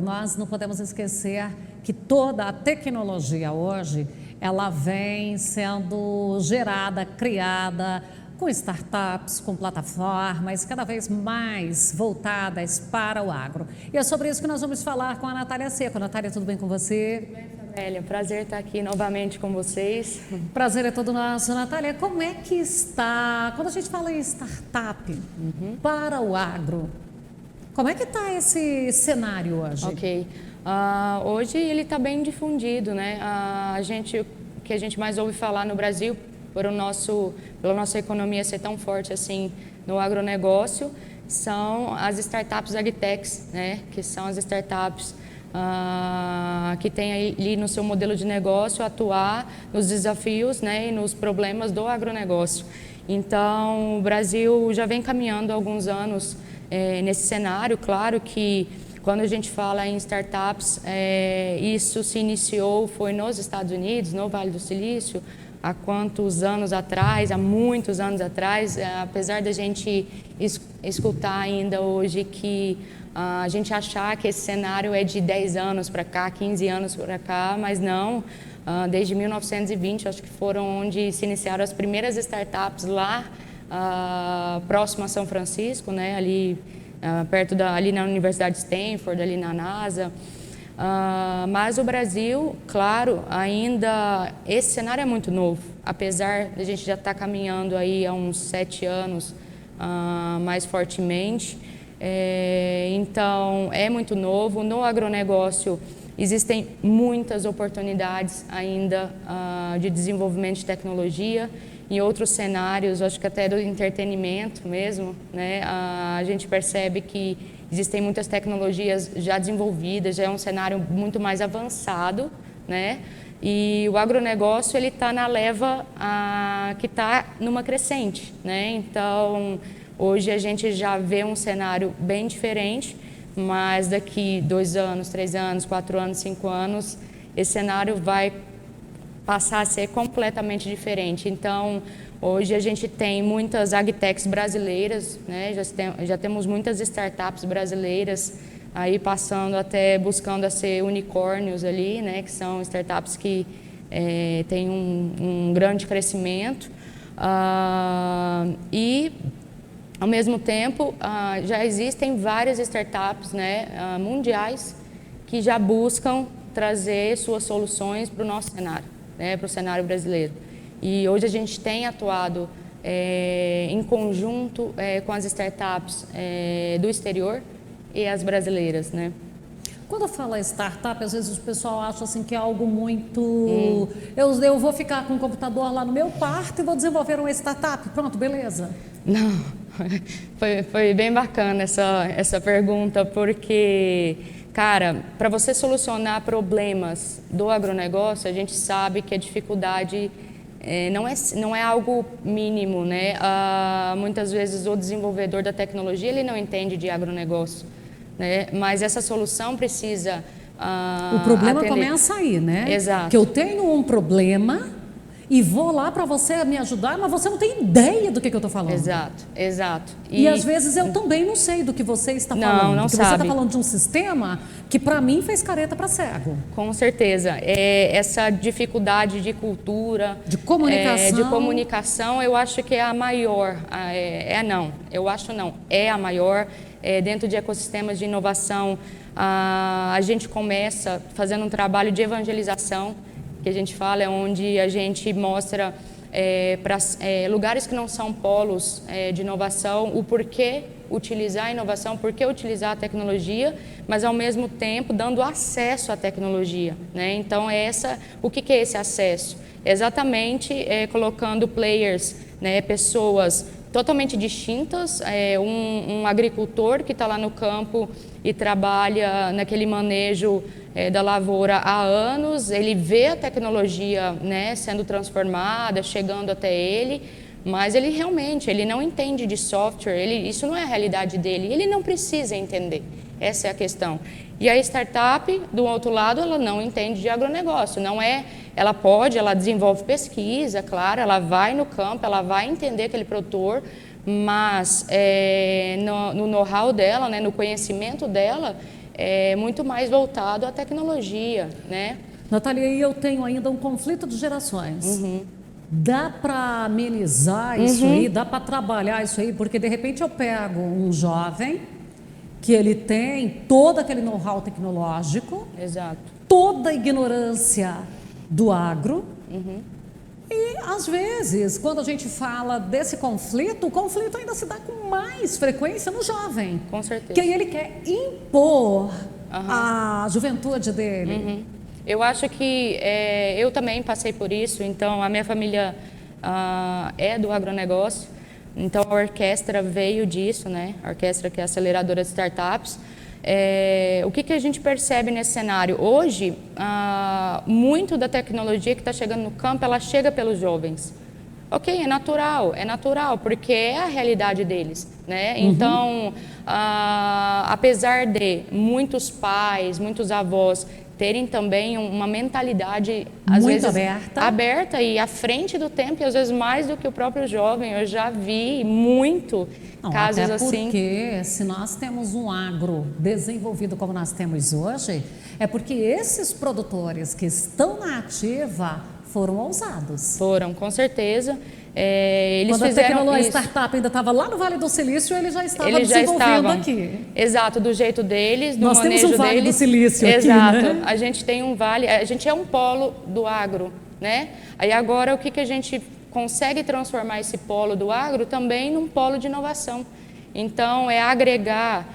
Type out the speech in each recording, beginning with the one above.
Nós não podemos esquecer que toda a tecnologia hoje, ela vem sendo gerada, criada com startups, com plataformas cada vez mais voltadas para o agro. E é sobre isso que nós vamos falar com a Natália Seco. Natália, tudo bem com você? Tudo bem, Famélia. Prazer estar aqui novamente com vocês. Prazer é todo nosso. Natália, como é que está, quando a gente fala em startup para o agro, como é que está esse cenário hoje? Ok. Hoje ele está bem difundido, né? O que a gente mais ouve falar no Brasil, pela nossa economia ser tão forte assim no agronegócio, são as startups agtechs, né? Que são as startups que têm ali no seu modelo de negócio atuar nos desafios, né? E nos problemas do agronegócio. Então, o Brasil já vem caminhando há alguns anos nesse cenário. Claro que quando a gente fala em startups, isso se iniciou, foi nos Estados Unidos, no Vale do Silício, há quantos anos atrás, há muitos anos atrás, apesar da gente escutar ainda hoje que a gente achar que esse cenário é de 10 anos para cá, 15 anos para cá, mas não, desde 1920, acho que foram onde se iniciaram as primeiras startups lá, próximo a São Francisco, né, ali ali na Universidade de Stanford, ali na NASA. Mas o Brasil, claro, ainda esse cenário é muito novo, apesar de a gente já estar caminhando aí há uns 7 anos mais fortemente. Então, é muito novo. No agronegócio existem muitas oportunidades ainda de desenvolvimento de tecnologia. Em outros cenários, acho que até do entretenimento mesmo, né, a gente percebe que existem muitas tecnologias já desenvolvidas, já é um cenário muito mais avançado, né, e o agronegócio ele está na leva que está numa crescente, né, então hoje a gente já vê um cenário bem diferente, mas daqui 2 anos, 3 anos, 4 anos, 5 anos, esse cenário vai passar a ser completamente diferente. Então, hoje a gente tem muitas agtechs brasileiras, né? Já temos muitas startups brasileiras aí buscando a ser unicórnios ali, né? Que são startups que têm um grande crescimento e ao mesmo tempo já existem várias startups, né? Mundiais que já buscam trazer suas soluções para o nosso cenário, né, para o cenário brasileiro. E hoje a gente tem atuado em conjunto com as startups do exterior e as brasileiras, né? Quando fala startup, às vezes o pessoal acha assim que é algo muito... Eu vou ficar com um computador lá no meu quarto e vou desenvolver uma startup. Pronto, beleza. Não, foi bem bacana essa pergunta, porque... Cara, para você solucionar problemas do agronegócio, a gente sabe que a dificuldade não é algo mínimo, né? Muitas vezes o desenvolvedor da tecnologia ele não entende de agronegócio, né? Mas essa solução precisa o problema atender. Começa aí, né? Exato. Que eu tenho um problema e vou lá para você me ajudar, mas você não tem ideia do que eu estou falando. Exato, exato. E às vezes eu também não sei do que você está falando. Não porque sabe. Você está falando de um sistema que para mim fez careta para cego. Com certeza. Essa dificuldade de cultura, de comunicação, eu acho que é a maior. É a maior. Dentro de ecossistemas de inovação, a gente começa fazendo um trabalho de evangelização, que a gente fala, é onde a gente mostra para lugares que não são polos de inovação o porquê utilizar a inovação, porquê utilizar a tecnologia, mas ao mesmo tempo dando acesso à tecnologia, né? Então o que é esse acesso? Exatamente colocando players, né, pessoas totalmente distintas, um agricultor que está lá no campo e trabalha naquele manejo da lavoura há anos, ele vê a tecnologia, né, sendo transformada, chegando até ele, mas ele realmente não entende de software, isso não é a realidade dele, ele não precisa entender, essa é a questão. E a startup, do outro lado, ela não entende de agronegócio, ela desenvolve pesquisa, claro, ela vai no campo, ela vai entender aquele produtor, mas no know-how dela, né, no conhecimento dela, é muito mais voltado à tecnologia, né? Natália, e eu tenho ainda um conflito de gerações. Dá para amenizar isso aí? Dá para trabalhar isso aí? Porque de repente eu pego um jovem que ele tem todo aquele know-how tecnológico, Exato. toda a ignorância do agro. E, às vezes, quando a gente fala desse conflito, o conflito ainda se dá com mais frequência no jovem. Com certeza. Que aí ele quer impor a juventude dele. Eu acho que eu também passei por isso, então a minha família é do agronegócio, então a orquestra veio disso, né? A orquestra que é a aceleradora de startups. O que a gente percebe nesse cenário? Hoje, muito da tecnologia que está chegando no campo, ela chega pelos jovens. Ok, é natural, porque é a realidade deles, né? Então, apesar de muitos pais, muitos avós terem também uma mentalidade, às Muito vezes, aberta e à frente do tempo, e às vezes mais do que o próprio jovem. Eu já vi muito casos até assim. Porque se nós temos um agro desenvolvido como nós temos hoje, é porque esses produtores que estão na ativa foram ousados. Foram, com certeza. Eles Quando fizeram a isso. startup ainda estava lá no Vale do Silício, ele já estava Eles já desenvolvendo estavam, aqui. exato, do jeito deles, do Nós manejo temos um Vale deles. do Silício exato. aqui, né? A gente tem um vale, a gente é um polo do agro, né? Aí agora o que a gente consegue transformar esse polo do agro também num polo de inovação. Então é agregar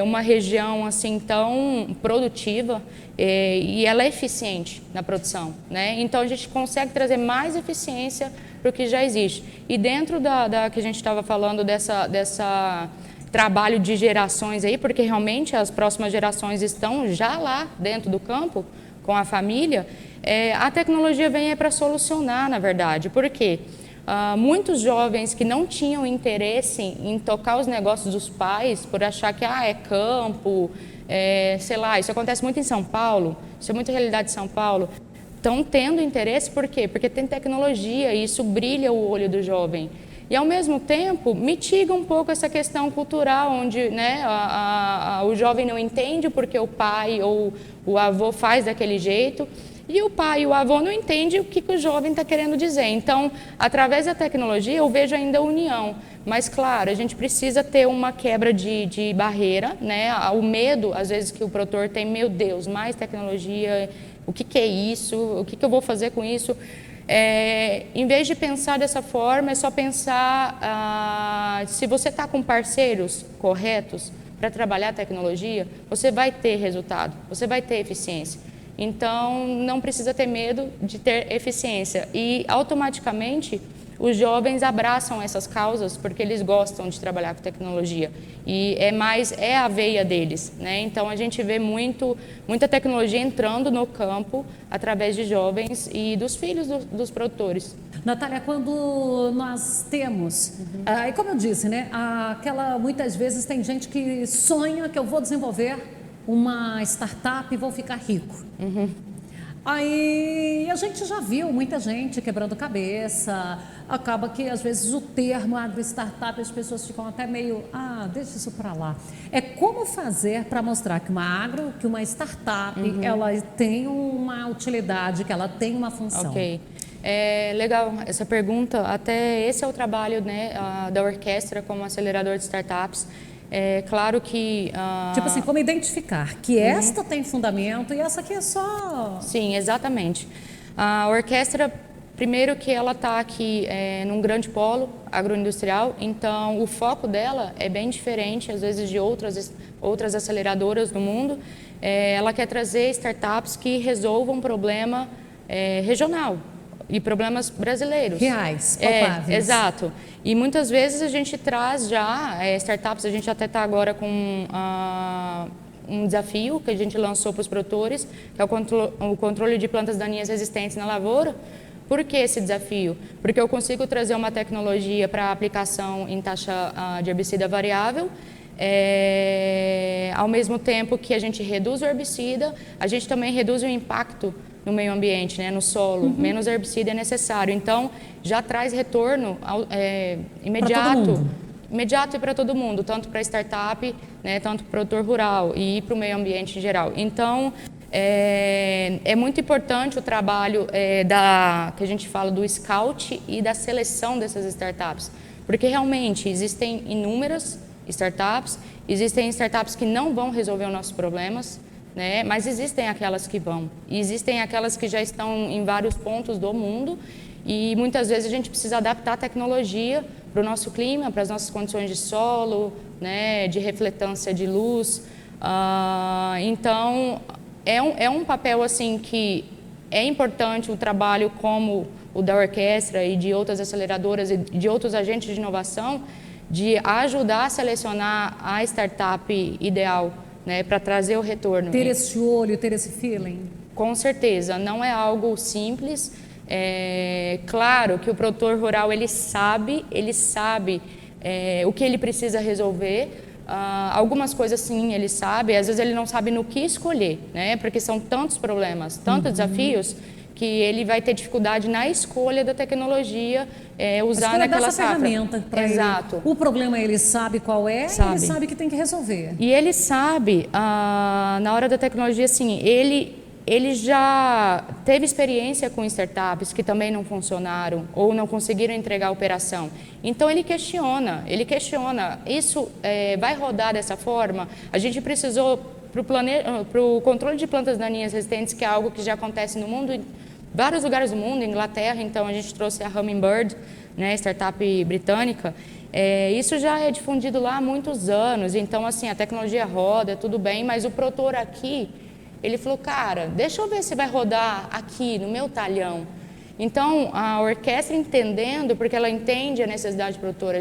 uma região assim tão produtiva e ela é eficiente na produção, né? Então a gente consegue trazer mais eficiência para o que já existe. E dentro da que a gente estava falando dessa trabalho de gerações aí, porque realmente as próximas gerações estão já lá dentro do campo com a família, a tecnologia vem para solucionar, na verdade. Por quê? Muitos jovens que não tinham interesse em tocar os negócios dos pais por achar que é campo, sei lá, isso acontece muito em São Paulo, isso é muito realidade de São Paulo, estão tendo interesse. Por quê? Porque tem tecnologia e isso brilha o olho do jovem. E, ao mesmo tempo, mitiga um pouco essa questão cultural, onde, né, o jovem não entende porque o pai ou o avô faz daquele jeito, e o pai e o avô não entendem o que o jovem está querendo dizer. Então, através da tecnologia, eu vejo ainda a união. Mas, claro, a gente precisa ter uma quebra de barreira, né? O medo, às vezes, que o produtor tem, meu Deus, mais tecnologia, o que é isso? O que eu vou fazer com isso? Em vez de pensar dessa forma, é só pensar se você está com parceiros corretos para trabalhar a tecnologia, você vai ter resultado, você vai ter eficiência. Então, não precisa ter medo de ter eficiência. E, automaticamente, os jovens abraçam essas causas porque eles gostam de trabalhar com tecnologia. E é a veia deles, né? Então, a gente vê muita tecnologia entrando no campo através de jovens e dos filhos dos produtores. Natália, quando nós temos, e como eu disse, né, muitas vezes tem gente que sonha que eu vou desenvolver uma startup e vou ficar rico. Aí a gente já viu muita gente quebrando cabeça, acaba que às vezes o termo agro-startup as pessoas ficam até meio, deixa isso para lá. É como fazer para mostrar que uma startup, ela tem uma utilidade, que ela tem uma função. Ok. Legal essa pergunta, até esse é o trabalho, né, da orquestra como acelerador de startups. É claro que... Tipo assim, como identificar que esta tem fundamento e essa aqui é só... Sim, exatamente. A orquestra, primeiro que ela está aqui num grande polo agroindustrial, então o foco dela é bem diferente, às vezes, de outras aceleradoras do mundo. Ela quer trazer startups que resolvam um problema regional e problemas brasileiros. Reais, palpáveis. Exato. E muitas vezes a gente traz já startups, a gente até está agora com um desafio que a gente lançou para os produtores, que é o controle de plantas daninhas resistentes na lavoura. Por que esse desafio? Porque eu consigo trazer uma tecnologia para aplicação em taxa de herbicida variável, ao mesmo tempo que a gente reduz o herbicida, a gente também reduz o impacto no meio ambiente, né, no solo, menos herbicida é necessário. Então, já traz retorno imediato e para todo mundo, tanto para a startup, né, tanto para o produtor rural e para o meio ambiente em geral. Então, é muito importante o trabalho que a gente fala do scout e da seleção dessas startups, porque realmente existem inúmeras startups, existem startups que não vão resolver os nossos problemas, né, mas existem aquelas que vão, e existem aquelas que já estão em vários pontos do mundo, e muitas vezes a gente precisa adaptar a tecnologia para o nosso clima, para as nossas condições de solo, né, de refletância de luz. Então, é um papel assim que é importante o trabalho como o da orquestra e de outras aceleradoras e de outros agentes de inovação, de ajudar a selecionar a startup ideal, né, para trazer o retorno. Ter esse olho, ter esse feeling? Com certeza, não é algo simples. Claro que o produtor rural ele sabe o que ele precisa resolver. Algumas coisas sim ele sabe, às vezes ele não sabe no que escolher, né? Porque são tantos problemas, tantos desafios, que ele vai ter dificuldade na escolha da tecnologia usar naquela ferramenta para ele. Exato. O problema ele sabe qual é, sabe. Ele sabe que tem que resolver. E ele sabe, na hora da tecnologia, assim, ele já teve experiência com startups que também não funcionaram ou não conseguiram entregar a operação. Então, ele questiona, isso vai rodar dessa forma? A gente precisou, para o controle de plantas daninhas resistentes, que é algo que já acontece no mundo, em vários lugares do mundo, Inglaterra, então a gente trouxe a Hummingbird, né, startup britânica. Isso já é difundido lá há muitos anos, então assim, a tecnologia roda, tudo bem, mas o produtor aqui, ele falou, cara, deixa eu ver se vai rodar aqui no meu talhão. Então, a orquestra entendendo, porque ela entende a necessidade produtora,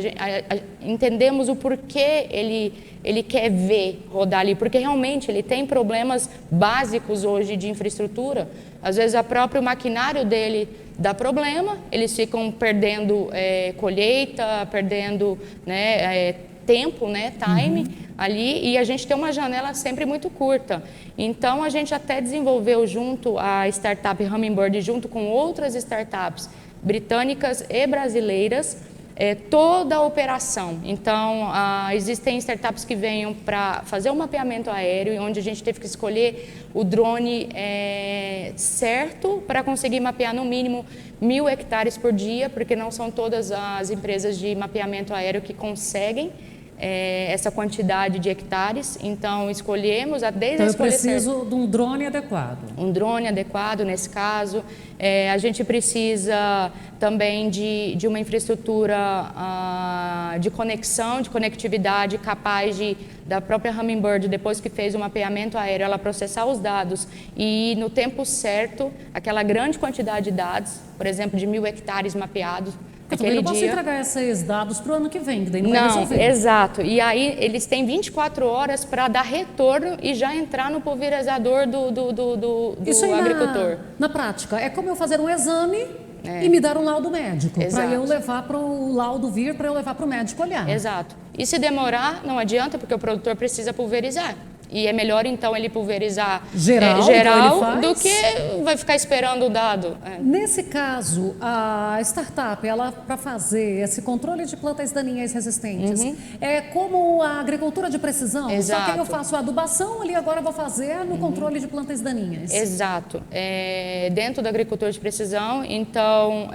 entendemos o porquê ele quer ver rodar ali, porque realmente ele tem problemas básicos hoje de infraestrutura. Às vezes, o próprio maquinário dele dá problema, eles ficam perdendo colheita, perdendo, né, tempo, né, time ali, e a gente tem uma janela sempre muito curta. Então, a gente até desenvolveu junto à startup Hummingbird, junto com outras startups britânicas e brasileiras, toda a operação. Então, existem startups que venham para fazer o mapeamento aéreo, onde a gente teve que escolher o drone certo para conseguir mapear no mínimo 1.000 hectares por dia, porque não são todas as empresas de mapeamento aéreo que conseguem essa quantidade de hectares. Então, escolhemos desde então, eu preciso de um drone adequado. Um drone adequado, nesse caso. A gente precisa também de uma infraestrutura de conexão, de conectividade capaz da própria Hummingbird, depois que fez o mapeamento aéreo, ela processar os dados e no tempo certo, aquela grande quantidade de dados, por exemplo, de 1.000 hectares mapeados, Eu também não posso entregar esses dados para o ano que vem, que daí não vai resolver. Exato. E aí eles têm 24 horas para dar retorno e já entrar no pulverizador do Isso aí agricultor. Na prática, é como eu fazer um exame e me dar um laudo médico, para eu levar para o laudo vir, para eu levar para o médico olhar. Exato. E se demorar, não adianta, porque o produtor precisa pulverizar. E é melhor, então, ele pulverizar geral do que vai ficar esperando o dado. Nesse caso, a startup, ela para fazer esse controle de plantas daninhas resistentes, é como a agricultura de precisão? Exato. Só que eu faço a adubação, ali agora eu vou fazer no controle de plantas daninhas. Exato. Dentro da agricultura de precisão, então,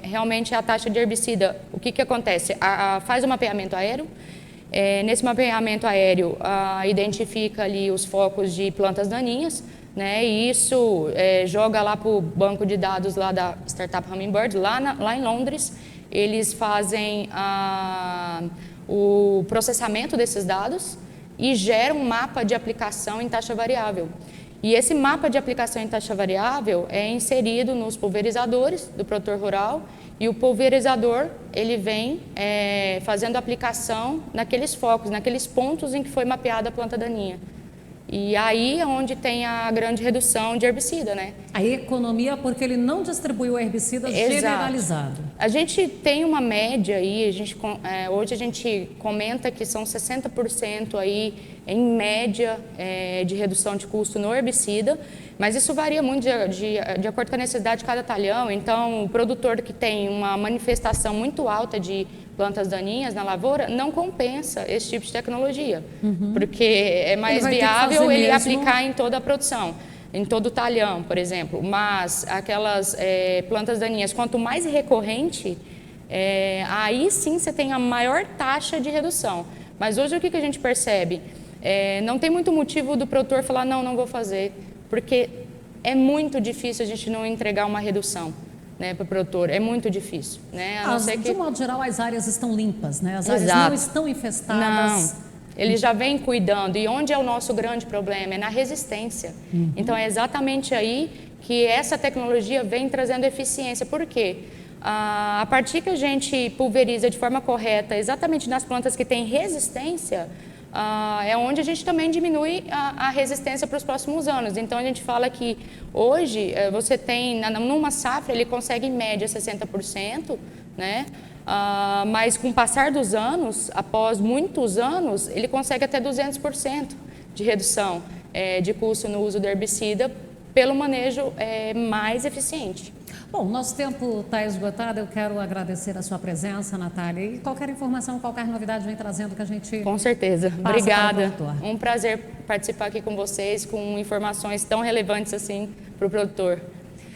realmente a taxa de herbicida, o que acontece? Faz o mapeamento aéreo. Nesse mapeamento aéreo, identifica ali os focos de plantas daninhas, né? E isso joga lá para o banco de dados lá da startup Hummingbird, lá em Londres. Eles fazem o processamento desses dados e geram um mapa de aplicação em taxa variável. E esse mapa de aplicação em taxa variável é inserido nos pulverizadores do produtor rural, e o pulverizador ele vem fazendo aplicação naqueles focos, naqueles pontos em que foi mapeada a planta daninha. E aí é onde tem a grande redução de herbicida, né? A economia, porque ele não distribuiu herbicida generalizado. A gente tem uma média aí, hoje a gente comenta que são 60% aí, em média, de redução de custo no herbicida, mas isso varia muito de acordo com a necessidade de cada talhão. Então, o produtor que tem uma manifestação muito alta de plantas daninhas na lavoura, não compensa esse tipo de tecnologia, porque é mais viável ele aplicar em toda a produção, em todo o talhão, por exemplo. Mas aquelas plantas daninhas, quanto mais recorrente, aí sim você tem a maior taxa de redução. Mas hoje o que a gente percebe? Não tem muito motivo do produtor falar, não vou fazer, porque é muito difícil a gente não entregar uma redução, né, para o produtor, é muito difícil, né? A não ser que... De modo geral, as áreas estão limpas, né? As áreas Exato. não estão infestadas. Não, ele já vem cuidando. E onde é o nosso grande problema? É na resistência. Então, é exatamente aí que essa tecnologia vem trazendo eficiência. Por quê? A partir que a gente pulveriza de forma correta, exatamente nas plantas que têm resistência, é onde a gente também diminui a resistência para os próximos anos. Então, a gente fala que hoje você tem, numa safra, ele consegue em média 60%, né? Mas com o passar dos anos, após muitos anos, ele consegue até 200% de redução de custo no uso do herbicida pelo manejo mais eficiente. Bom, nosso tempo está esgotado, eu quero agradecer a sua presença, Natália, e qualquer informação, qualquer novidade vem trazendo que a gente... Com certeza, obrigada. Um prazer participar aqui com vocês, com informações tão relevantes assim para o produtor.